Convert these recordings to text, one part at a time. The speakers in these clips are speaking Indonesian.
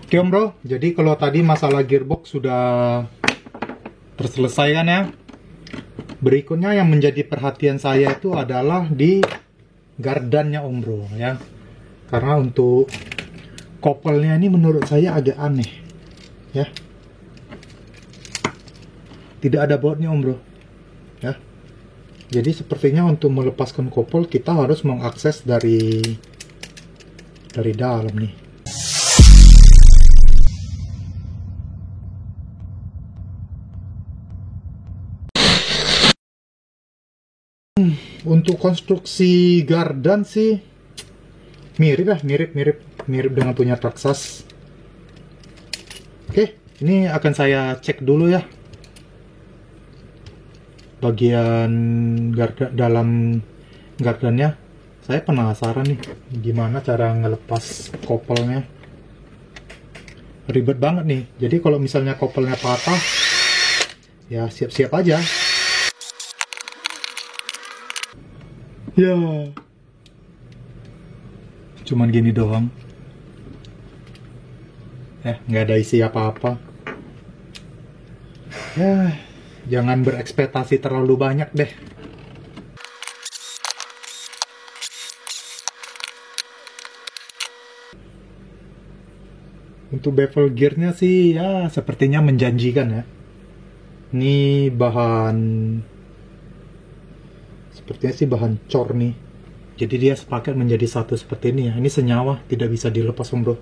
Oke Om Bro, jadi kalau tadi masalah gearbox sudah terselesaikan ya. Berikutnya yang menjadi perhatian saya itu adalah di gardannya Om Bro ya. Karena untuk kopelnya ini menurut saya agak aneh ya. Tidak ada bautnya Om Bro ya. Jadi sepertinya untuk melepaskan kopel kita harus mengakses dari dalam nih. Untuk konstruksi gardan sih mirip dengan punya Traxxas. Oke, ini akan saya cek dulu ya bagian dalam gardannya. Saya penasaran nih gimana cara ngelepas kopelnya. Ribet banget nih. Jadi kalau misalnya kopelnya patah, ya siap-siap aja. Ya, cuman gini doang. Nggak ada isi apa-apa. Ya, jangan berekspektasi terlalu banyak deh. Untuk bevel gearnya sih ya sepertinya menjanjikan ya. Ini sepertinya sih bahan cor nih. Jadi dia sepaket menjadi satu seperti ini ya. Ini senyawa, tidak bisa dilepas Om Bro.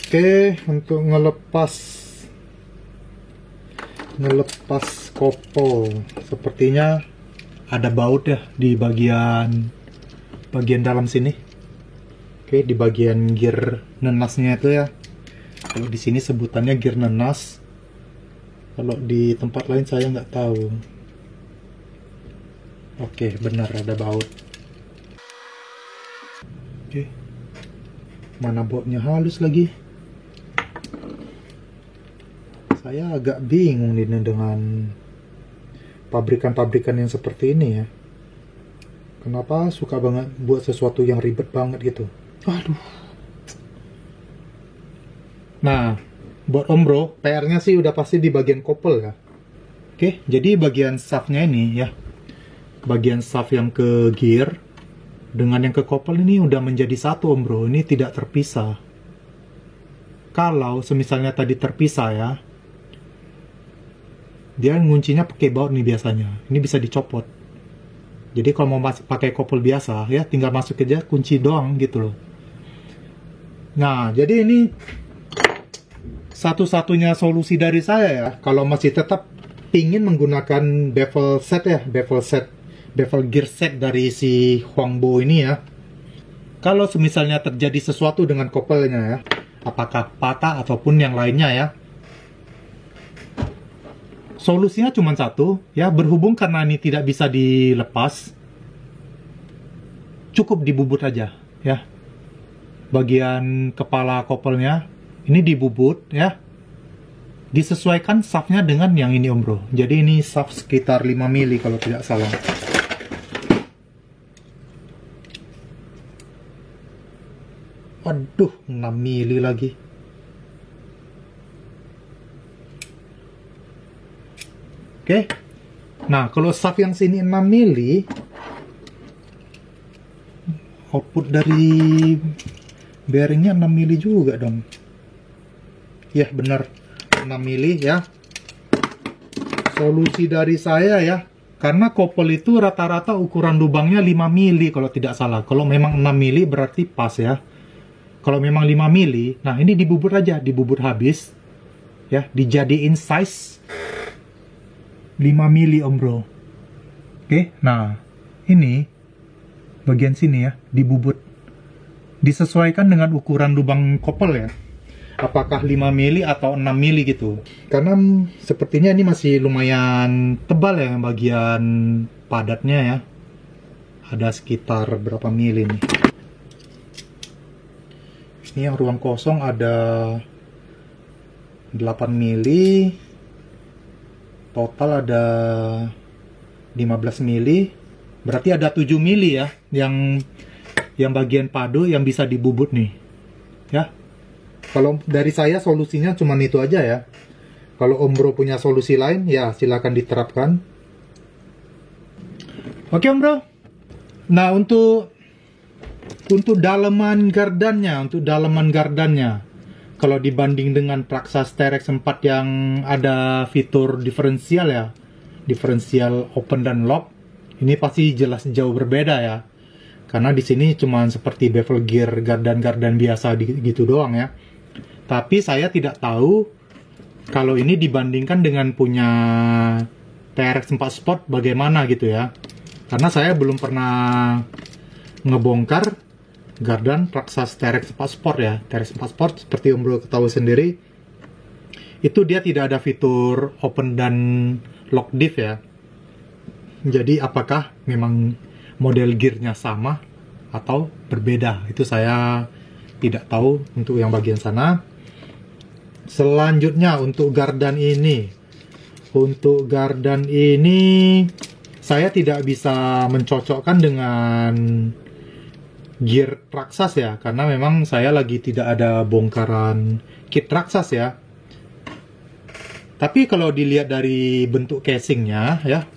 Oke, untuk ngelepas kopel sepertinya ada baut ya di bagian dalam sini. Oke, di bagian gear nenasnya itu ya. Kalau di sini sebutannya gear nenas. Kalau di tempat lain saya nggak tahu. Oke, benar ada baut. Oke, mana bautnya halus lagi. Saya agak bingung nih dengan pabrikan-pabrikan yang seperti ini ya. Kenapa suka banget buat sesuatu yang ribet banget gitu. Aduh. Nah, buat Om Bro, PR-nya sih udah pasti di bagian kopel ya. Oke, jadi bagian shaftnya ini ya. Bagian shaft yang ke gear dengan yang ke kopel ini udah menjadi satu Om Bro. Ini tidak terpisah. Kalau semisalnya tadi terpisah ya, dia nguncinya pakai baut nih biasanya. Ini bisa dicopot. Jadi kalau mau pakai kopel biasa ya, tinggal masuk aja kunci doang gitu loh. Nah, jadi ini satu-satunya solusi dari saya ya, kalau masih tetap pingin menggunakan bevel gear set dari si Huangbo ini ya. Kalau semisalnya terjadi sesuatu dengan kopelnya ya, apakah patah ataupun yang lainnya ya, solusinya cuma satu ya, berhubung karena ini tidak bisa dilepas, cukup dibubut aja ya. Bagian kepala kopelnya ini dibubut ya, disesuaikan shaftnya dengan yang ini Om Bro. Jadi ini shaft sekitar 5 mili kalau tidak salah. Waduh, 6 mili lagi. Oke. Nah, kalau shaft yang sini 6 mili, output dari bearingnya 6 mili juga dong. Ya benar, 6 mili ya. Solusi dari saya ya, karena kopel itu rata-rata ukuran lubangnya 5 mili kalau tidak salah. Kalau memang 6 mili berarti pas ya. Kalau memang 5 mili, nah ini dibubut aja, dibubut habis ya, dijadiin size 5 mili Om Bro. Oke, nah ini bagian sini ya, dibubut. Disesuaikan dengan ukuran lubang kopel ya. Apakah 5 mili atau 6 mili gitu. Karena sepertinya ini masih lumayan tebal ya bagian padatnya ya. Ada sekitar berapa mili nih. Ini yang ruang kosong ada 8 mili. Total ada 15 mili. Berarti ada 7 mili ya yang bagian padu yang bisa dibubut nih. Ya. Kalau dari saya solusinya cuma itu aja ya. Kalau Om Bro punya solusi lain, ya silakan diterapkan. Oke Om Bro. Nah, untuk dalaman gardannya, kalau dibanding dengan Traxxas TRX 4 yang ada fitur diferensial ya, diferensial open dan lock, ini pasti jelas jauh berbeda ya. Karena di sini cuma seperti bevel gear gardan-gardan biasa gitu doang ya. Tapi saya tidak tahu kalau ini dibandingkan dengan punya TRX 4 Sport bagaimana gitu ya. Karena saya belum pernah ngebongkar gardan Traxxas TRX 4 Sport ya. TRX 4 Sport seperti Om Bro ketahui sendiri, itu dia tidak ada fitur open dan lock diff ya. Jadi apakah memang model gearnya sama atau berbeda, itu saya tidak tahu untuk yang bagian sana. Selanjutnya untuk gardan ini, saya tidak bisa mencocokkan dengan gear Traxxas ya, karena memang saya lagi tidak ada bongkaran kit Traxxas ya. Tapi kalau dilihat dari bentuk casingnya ya,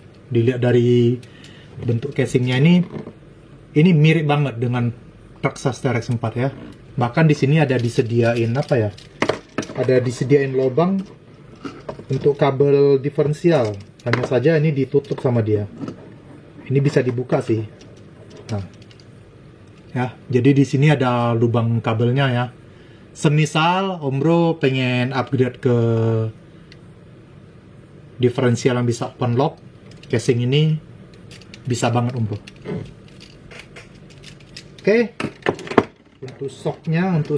ini mirip banget dengan Traxxas TRX 4 ya. Bahkan di sini ada disediain apa ya? Ada disediain lubang untuk kabel diferensial. Hanya saja ini ditutup sama dia. Ini bisa dibuka sih. Nah, ya, jadi di sini ada lubang kabelnya ya. Semisal Om Bro pengen upgrade ke diferensial yang bisa open lock, casing ini bisa banget Om Bro. Oke. Untuk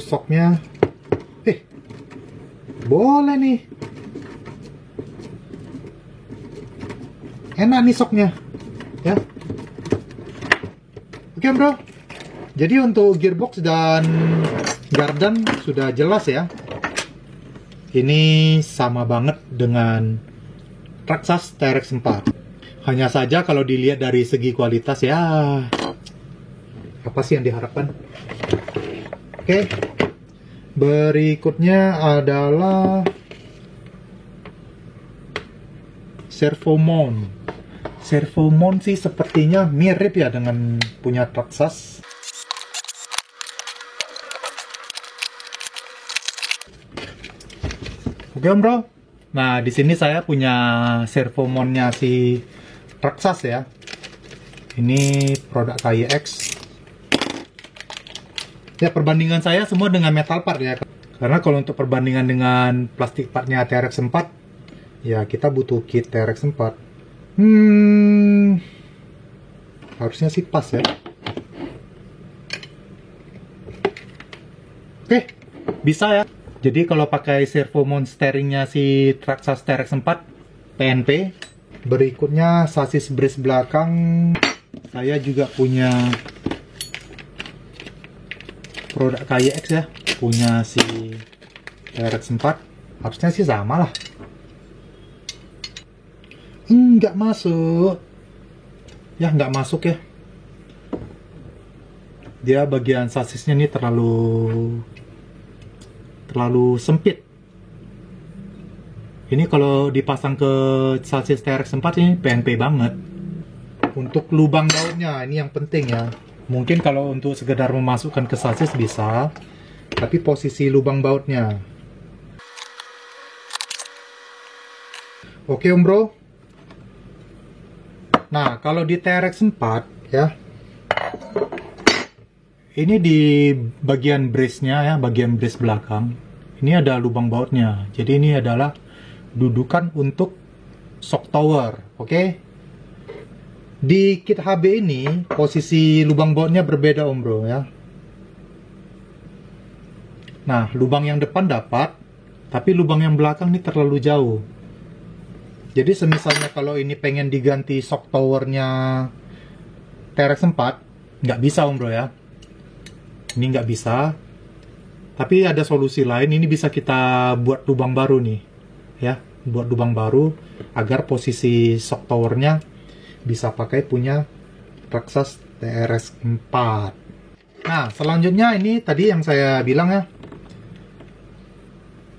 shocknya, boleh nih. Enak nih shocknya, ya. Oke Bro. Jadi untuk gearbox dan gardan sudah jelas ya. Ini sama banget dengan Traxxas TRX 4. Hanya saja kalau dilihat dari segi kualitas ya, apa sih yang diharapkan? Oke. Berikutnya adalah servo mount. Servo mount sih sepertinya mirip ya dengan punya Traxxas. Oke Om Bro. Nah, di sini saya punya servo mountnya si Traxxas ya. Ini produk KYX. Ya, perbandingan saya semua dengan metal part ya. Karena kalau untuk perbandingan dengan plastik partnya TRX 4, ya kita butuh kit TRX 4. Harusnya sih pas ya. Oke, bisa ya. Jadi kalau pakai servo mount steeringnya si Traxxas TRX 4 PNP. Berikutnya sasis brace belakang. Saya juga punya produk KYX ya, punya si TRX 4. Harusnya sih sama lah. Nggak masuk ya, nggak masuk ya. Dia bagian sasisnya ini terlalu sempit. Ini kalau dipasang ke sasis TRX 4 ini PNP banget. Untuk lubang bautnya ini yang penting ya. Mungkin kalau untuk sekedar memasukkan ke sasis bisa, tapi posisi lubang bautnya. Oke Om Bro. Nah, kalau di TRX 4 ya, ini di bagian brace-nya ya, bagian brace belakang, ini ada lubang bautnya. Jadi ini adalah dudukan untuk shock tower, oke? Di kit HB ini posisi lubang bautnya berbeda Om Bro ya. Nah, lubang yang depan dapat, tapi lubang yang belakang ini terlalu jauh. Jadi semisalnya kalau ini pengen diganti shock towernya TRX 4, nggak bisa Om Bro ya. Ini nggak bisa. Tapi ada solusi lain, ini bisa kita buat lubang baru nih ya, buat lubang baru agar posisi shock towernya bisa pakai punya Traxxas TRX 4. Nah, selanjutnya ini tadi yang saya bilang ya,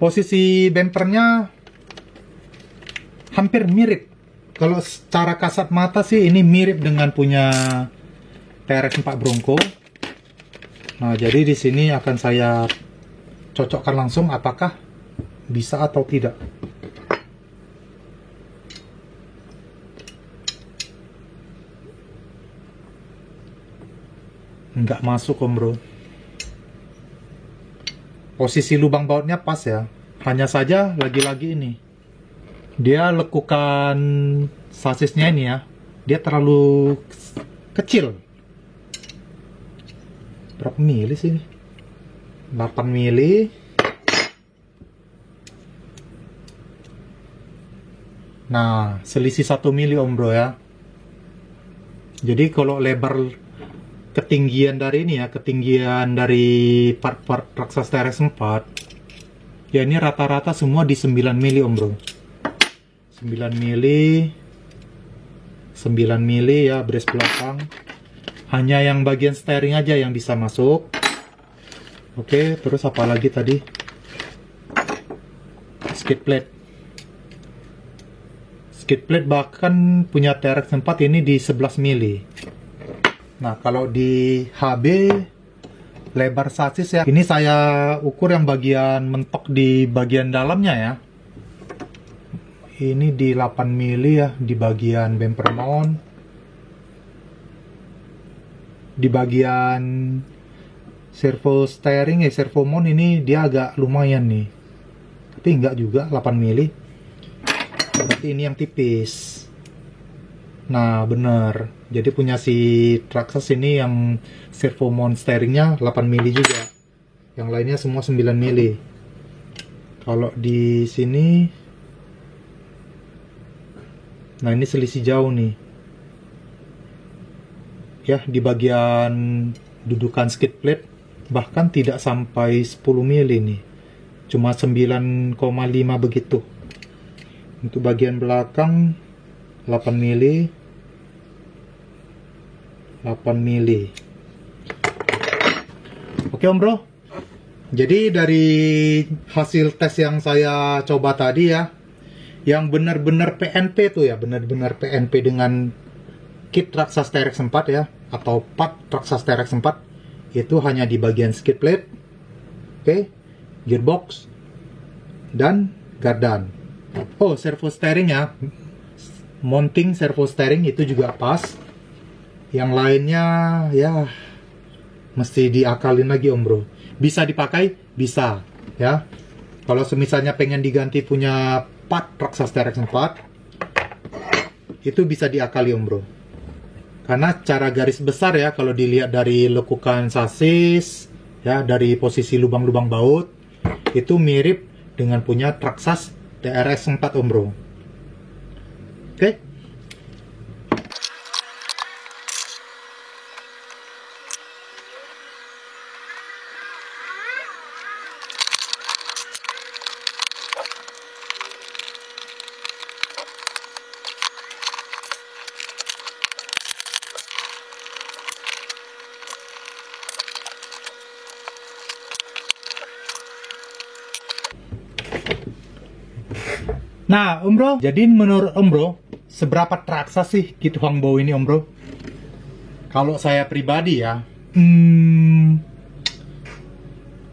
posisi bempernya hampir mirip. Kalau secara kasat mata sih ini mirip dengan punya TRX 4 Bronco. Nah, jadi di sini akan saya cocokkan langsung apakah bisa atau tidak. Nggak masuk om bro. Posisi lubang bautnya pas ya. Hanya saja lagi-lagi ini, dia lekukan sasisnya ini ya, dia terlalu kecil. Berapa mili sih? 8 mili. Nah, selisih 1 mili om bro ya. Jadi kalau lebar ketinggian dari ini ya, ketinggian dari part-part Traxxas TRX 4 ya, ini rata-rata semua di 9 mili om bro. 9 mili 9 mili ya, brace belakang. Hanya yang bagian steering aja yang bisa masuk. Oke, terus apa lagi tadi? Skid plate. Skid plate bahkan punya TRX 4 ini di 11 mili. Nah, kalau di HB lebar sasis ya, ini saya ukur yang bagian mentok di bagian dalamnya ya. Ini di 8 mili ya, di bagian bumper mount. Di bagian servo steering ya, servo mount ini dia agak lumayan nih. Tapi enggak juga 8 mili. Berarti ini yang tipis. Nah, bener. Jadi punya si Traxxas ini yang servo mount steeringnya 8 mili juga. Yang lainnya semua 9 mili. Kalau di sini, nah ini selisih jauh nih. Ya, di bagian dudukan skid plate bahkan tidak sampai 10 mili nih. Cuma 9,5 begitu. Untuk bagian belakang 8 mili. 8 mili. Oke om bro. Jadi dari hasil tes yang saya coba tadi ya, yang benar-benar PNP tuh ya, benar-benar PNP dengan kit Traxxas TRX 4 ya, atau part Traxxas TRX 4, itu hanya di bagian skid plate, oke, gearbox, dan gardan. Oh, servo steering ya, mounting servo steering itu juga pas. Yang lainnya ya mesti diakalin lagi om bro. Bisa dipakai? Bisa ya. Kalau semisalnya pengen diganti punya part Traxxas TRX 4, itu bisa diakali om bro. Karena cara garis besar ya, kalau dilihat dari lekukan sasis ya, dari posisi lubang-lubang baut, itu mirip dengan punya Traxxas TRX 4 om bro. Oke. Nah, om bro, jadi menurut om bro, seberapa Traxxas sih kit Huangbo ini om bro? Kalau saya pribadi ya,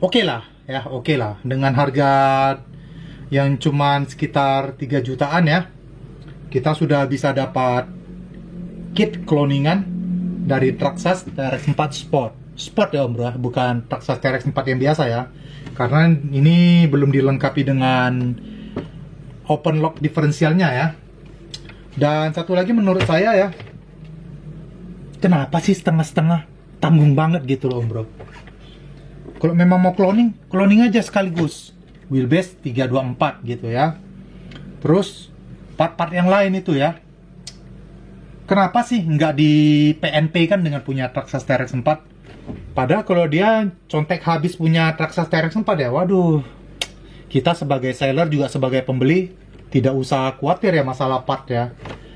oke lah ya, oke lah. Dengan harga yang cuman sekitar 3 jutaan ya, kita sudah bisa dapat kit cloningan dari Traxxas TRX 4 Sport. Sport ya om bro, bukan Traxxas TRX 4 yang biasa ya. Karena ini belum dilengkapi dengan open lock diferensialnya ya. Dan satu lagi menurut saya ya, kenapa sih setengah-setengah? Tanggung banget gitu loh om bro. Kalau memang mau cloning aja sekaligus. Wheelbase 324 gitu ya. Terus part-part yang lain itu ya, kenapa sih nggak di PNP kan dengan punya Traxxas TRX 4? Padahal kalau dia contek habis punya Traxxas TRX 4 ya, waduh, kita sebagai seller juga sebagai pembeli tidak usah khawatir ya masalah part ya,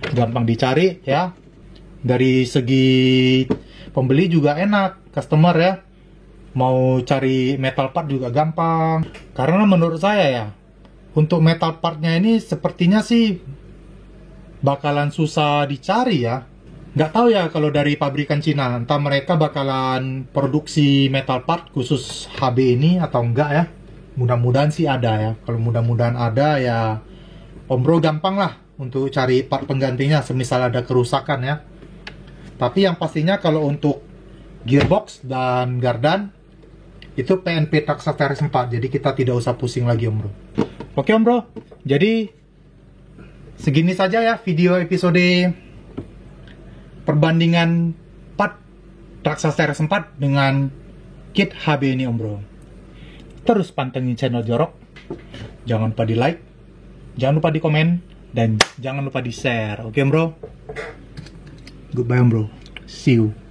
gampang dicari ya. Dari segi pembeli juga enak, customer ya, Mau cari metal part juga gampang. Karena menurut saya ya, untuk metal partnya ini sepertinya sih bakalan susah dicari ya. Nggak tahu ya kalau dari pabrikan Cina, entah mereka bakalan produksi metal part khusus HB ini atau enggak ya. Mudah-mudahan sih ada ya. Kalau mudah-mudahan ada ya, Om Bro gampang lah untuk cari part penggantinya semisal ada kerusakan ya. Tapi yang pastinya kalau untuk gearbox dan gardan itu PNP Traxxas TRS 4, jadi kita tidak usah pusing lagi Om Bro. Oke Om Bro, jadi segini saja ya video episode perbandingan part Traxxas TRS 4 dengan kit HB ini Om Bro. Terus pantengin channel Jorok, jangan lupa di like, jangan lupa di komen, dan jangan lupa di share. Oke Om Bro, goodbye Om Bro, see you.